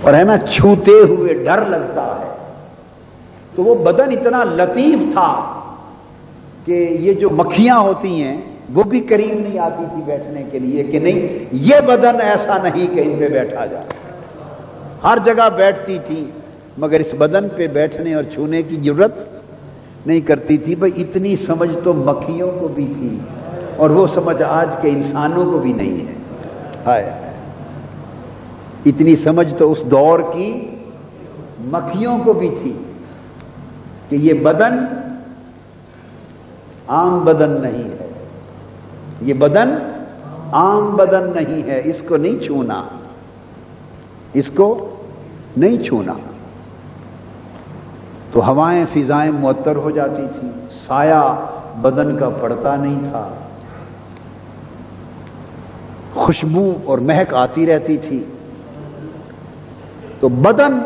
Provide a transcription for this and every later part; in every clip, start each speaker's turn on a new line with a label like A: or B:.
A: اور ہے نا چھوتے ہوئے ڈر لگتا ہے. تو وہ بدن اتنا لطیف تھا کہ یہ جو مکھیاں ہوتی ہیں وہ بھی قریب نہیں آتی تھی بیٹھنے کے لیے کہ نہیں یہ بدن ایسا نہیں کہ ان پہ بیٹھا جائے. ہر جگہ بیٹھتی تھی مگر اس بدن پہ بیٹھنے اور چھونے کی ضرورت نہیں کرتی تھی. بھئی اتنی سمجھ تو مکھیوں کو بھی تھی اور وہ سمجھ آج کے انسانوں کو بھی نہیں ہے. ہائے اتنی سمجھ تو اس دور کی مکھیوں کو بھی تھی کہ یہ بدن عام بدن نہیں ہے, یہ بدن عام بدن نہیں ہے, اس کو نہیں چھونا, اس کو نہیں چھونا. تو ہوائیں فضائیں معطر ہو جاتی تھی, سایہ بدن کا پڑتا نہیں تھا, خوشبو اور مہک آتی رہتی تھی. تو بدن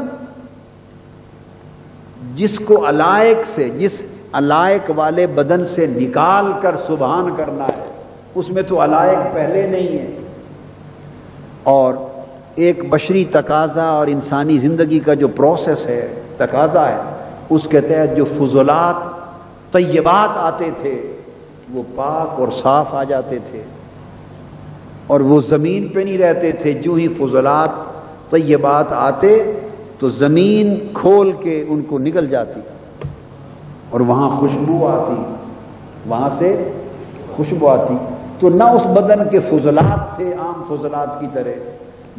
A: جس کو علائق سے, جس علائق والے بدن سے نکال کر سبحان کرنا ہے, اس میں تو علائق پہلے نہیں ہے. اور ایک بشری تقاضا اور انسانی زندگی کا جو پروسیس ہے, تقاضا ہے, اس کے تحت جو فضلات طیبات آتے تھے وہ پاک اور صاف آ جاتے تھے, اور وہ زمین پہ نہیں رہتے تھے. جو ہی فضلات طیبات آتے تو زمین کھول کے ان کو نکل جاتی اور وہاں خوشبو آتی, وہاں سے خوشبو آتی. تو نہ اس بدن کے فضلات تھے عام فضلات کی طرح,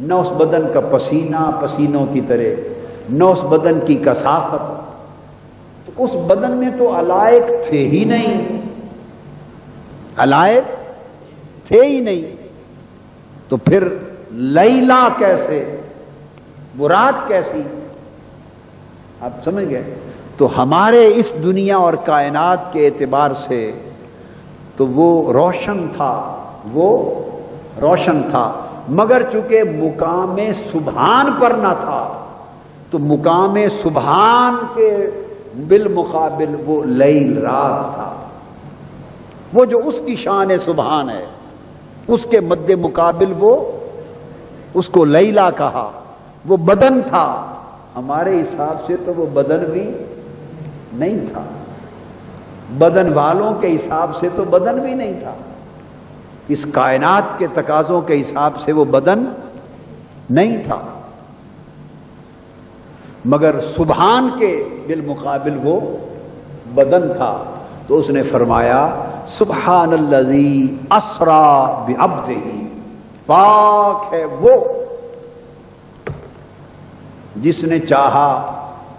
A: نہ اس بدن کا پسینہ پسینوں کی طرح, نہ اس بدن کی کثافت. تو اس بدن میں تو علائق تھے ہی نہیں, علائق تھے ہی نہیں. تو پھر لیلا کیسے, مراد کیسی, آپ سمجھ گئے. تو ہمارے اس دنیا اور کائنات کے اعتبار سے تو وہ روشن تھا, وہ روشن تھا, مگر چونکہ مقام سبحان پر نہ تھا تو مقام سبحان کے بالمقابل وہ لیل رات تھا. وہ جو اس کی شان سبحان ہے اس کے مد مقابل وہ اس کو لیلا کہا. وہ بدن تھا, ہمارے حساب سے تو وہ بدن بھی نہیں تھا, بدن والوں کے حساب سے تو بدن بھی نہیں تھا, اس کائنات کے تقاضوں کے حساب سے وہ بدن نہیں تھا, مگر سبحان کے بالمقابل وہ بدن تھا. تو اس نے فرمایا سبحان الذی اسرا بعبدہ, پاک ہے وہ جس نے چاہا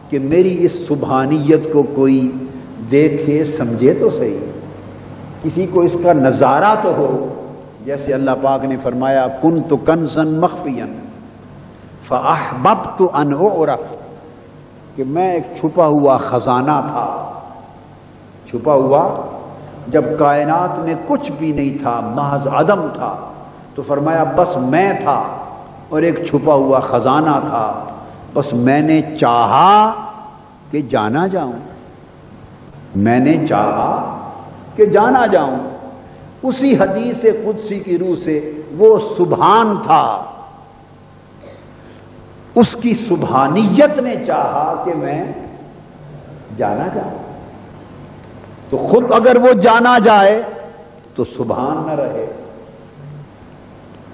A: کہ میری اس سبحانیت کو کوئی دیکھے سمجھے تو صحیح, کسی کو اس کا نظارہ تو ہو. جیسے اللہ پاک نے فرمایا کنت کنزا مخفیا فاحببت ان اعرف, کہ میں ایک چھپا ہوا خزانہ تھا. چھپا ہوا جب کائنات میں کچھ بھی نہیں تھا, محض عدم تھا, تو فرمایا بس میں تھا اور ایک چھپا ہوا خزانہ تھا, بس میں نے چاہا کہ جانا جاؤں, میں نے چاہا کہ جانا جاؤں. اسی حدیث قدسی کی روح سے وہ سبحان تھا, اس کی سبحانیت نے چاہا کہ میں جانا جاؤں. تو خود اگر وہ جانا جائے تو سبحان نہ رہے.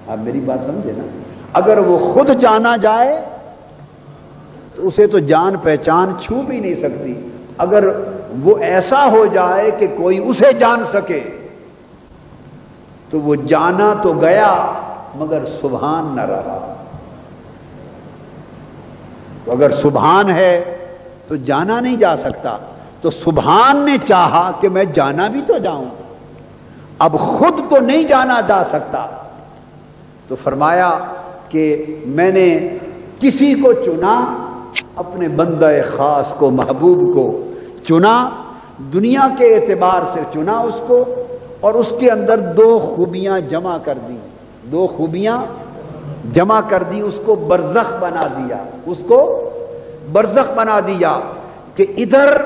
A: آپ میری بات سمجھے نا, اگر وہ خود جانا جائے تو اسے تو جان پہچان چھو بھی نہیں سکتی. اگر وہ ایسا ہو جائے کہ کوئی اسے جان سکے تو وہ جانا تو گیا مگر سبحان نہ رہا. تو اگر سبحان ہے تو جانا نہیں جا سکتا. تو سبحان نے چاہا کہ میں جانا بھی تو جاؤں, اب خود تو نہیں جانا جا سکتا. تو فرمایا کہ میں نے کسی کو چنا, اپنے بندہ خاص کو, محبوب کو چنا, دنیا کے اعتبار سے چنا اس کو, اور اس کے اندر دو خوبیاں جمع کر دی, دو خوبیاں جمع کر دی. اس کو برزخ بنا دیا, اس کو برزخ بنا دیا کہ ادھر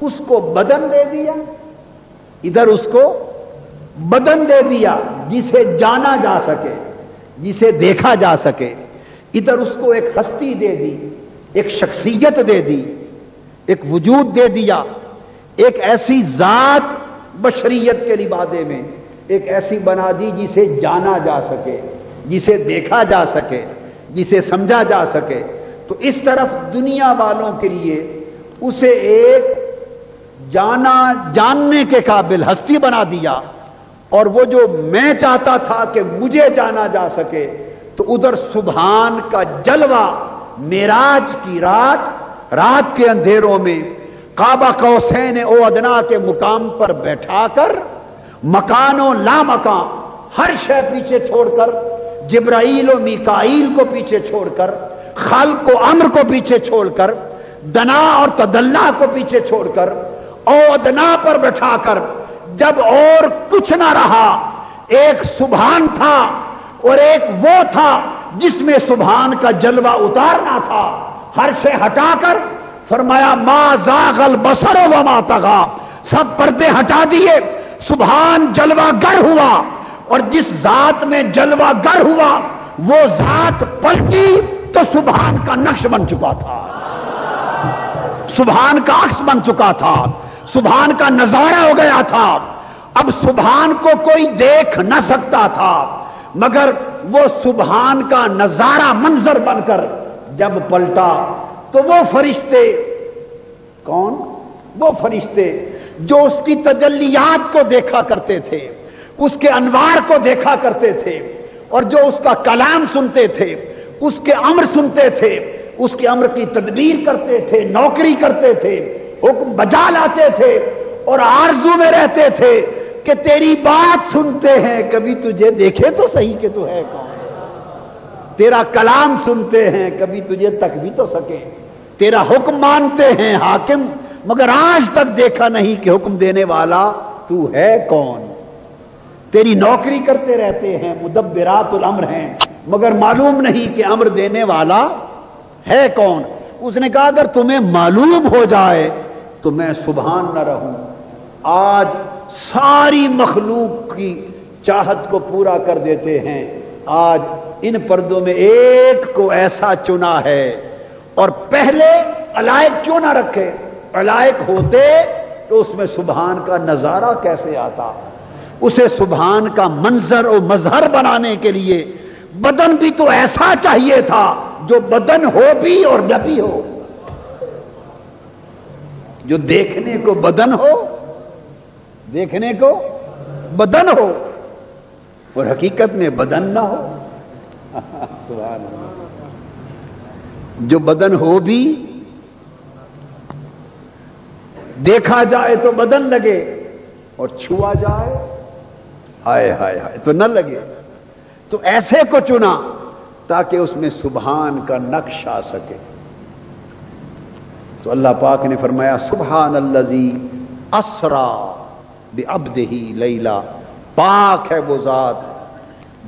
A: اس کو بدن دے دیا, ادھر اس کو بدن دے دیا جسے جانا جا سکے, جسے دیکھا جا سکے. ادھر اس کو ایک ہستی دے دی، ایک شخصیت دے دی، ایک وجود دے دیا، ایک ایسی ذات بشریت کے لبادے میں ایک ایسی بنا دی جسے جانا جا سکے، جسے دیکھا جا سکے، جسے سمجھا جا سکے۔ تو اس طرف دنیا والوں کے لیے اسے ایک جاننے کے قابل ہستی بنا دیا، اور وہ جو میں چاہتا تھا کہ مجھے جانا جا سکے، تو ادھر سبحان کا جلوہ معراج کی رات کے اندھیروں میں قاب قوسین او ادنا کے مقام پر بیٹھا کر مکان و لا مکان ہر شے پیچھے چھوڑ کر، جبرائیل و میکائیل کو پیچھے چھوڑ کر، خلق و امر کو پیچھے چھوڑ کر، دنا اور تدلہ کو پیچھے چھوڑ کر، او ادنا پر بٹھا کر، جب اور کچھ نہ رہا، ایک سبحان تھا اور ایک وہ تھا جس میں سبحان کا جلوہ اتارنا تھا، ہر شے ہٹا کر فرمایا ما زاغ البصر وما طغى، سب پردے ہٹا دیے، سبحان جلوہ گر ہوا، اور جس ذات میں جلوہ گر ہوا وہ ذات پلٹی تو سبحان کا نقش بن چکا تھا، سبحان کا عکس بن چکا تھا، سبحان کا نظارہ ہو گیا تھا۔ اب سبحان کو کوئی دیکھ نہ سکتا تھا، مگر وہ سبحان کا نظارہ منظر بن کر جب پلٹا تو وہ فرشتے، کون؟ وہ فرشتے جو اس کی تجلیات کو دیکھا کرتے تھے، اس کے انوار کو دیکھا کرتے تھے، اور جو اس کا کلام سنتے تھے، اس کے امر سنتے تھے، اس کے امر کی تدبیر کرتے تھے، نوکری کرتے تھے، حکم بجا لاتے تھے، اور آرزو میں رہتے تھے کہ تیری بات سنتے ہیں، کبھی تجھے دیکھے تو صحیح کہ تو ہے کون، تیرا کلام سنتے ہیں، کبھی تجھے تک بھی تو سکے، تیرا حکم مانتے ہیں حاکم، مگر آج تک دیکھا نہیں کہ حکم دینے والا تو ہے کون، تیری نوکری کرتے رہتے ہیں، مدبرات الامر ہیں، مگر معلوم نہیں کہ امر دینے والا ہے کون۔ اس نے کہا اگر تمہیں معلوم ہو جائے تو میں سبحان نہ رہوں۔ آج ساری مخلوق کی چاہت کو پورا کر دیتے ہیں، آج ان پردوں میں ایک کو ایسا چنا ہے، اور پہلے علائق کیوں نہ رکھے، علائق ہوتے تو اس میں سبحان کا نظارہ کیسے آتا، اسے سبحان کا منظر و مظہر بنانے کے لیے بدن بھی تو ایسا چاہیے تھا جو بدن ہو بھی اور نہ بھی ہو، جو دیکھنے کو بدن ہو، دیکھنے کو بدن ہو اور حقیقت میں بدن نہ ہو، سبحان اللہ، جو بدن ہو بھی، دیکھا جائے تو بدن لگے اور چھوا جائے ہائے ہائے ہائے تو نہ لگے، تو ایسے کو چنا تاکہ اس میں سبحان کا نقش آ سکے۔ تو اللہ پاک نے فرمایا سبحان الذی اسرا بعبدہ لیلا، پاک ہے وہ ذات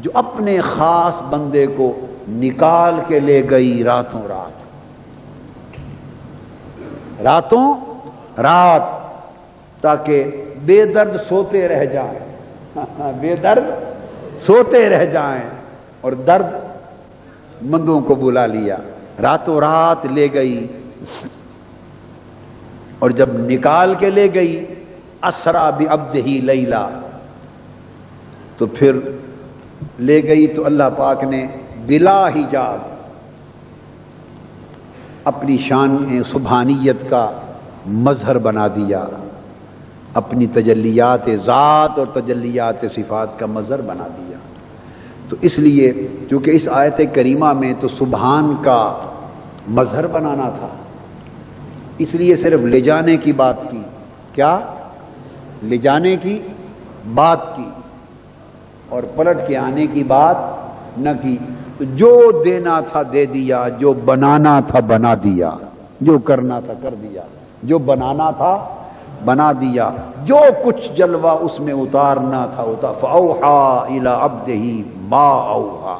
A: جو اپنے خاص بندے کو نکال کے لے گئی راتوں رات، تاکہ بے درد سوتے رہ جائیں، بے درد سوتے رہ جائیں، اور درد مندوں کو بلا لیا، راتوں رات لے گئی، اور جب نکال کے لے گئی اسرا بعبدہ لیلا، تو پھر لے گئی تو اللہ پاک نے بلا حجاب اپنی شان سبحانیت کا مظہر بنا دیا، اپنی تجلیات ذات اور تجلیات صفات کا مظہر بنا دیا۔ تو اس لیے چونکہ اس آیت کریمہ میں تو سبحان کا مظہر بنانا تھا، اس لیے صرف لے جانے کی بات کی، کیا لے جانے کی بات کی اور پلٹ کے آنے کی بات نہ کی۔ تو جو دینا تھا دے دیا، جو بنانا تھا بنا دیا، جو کرنا تھا کر دیا، جو بنانا تھا بنا دیا، جو کچھ جلوہ اس میں اتارنا تھا اتار۔ فَأَوْحَىٰ إِلَىٰ عَبْدِهِ مَا أَوْحَىٰ،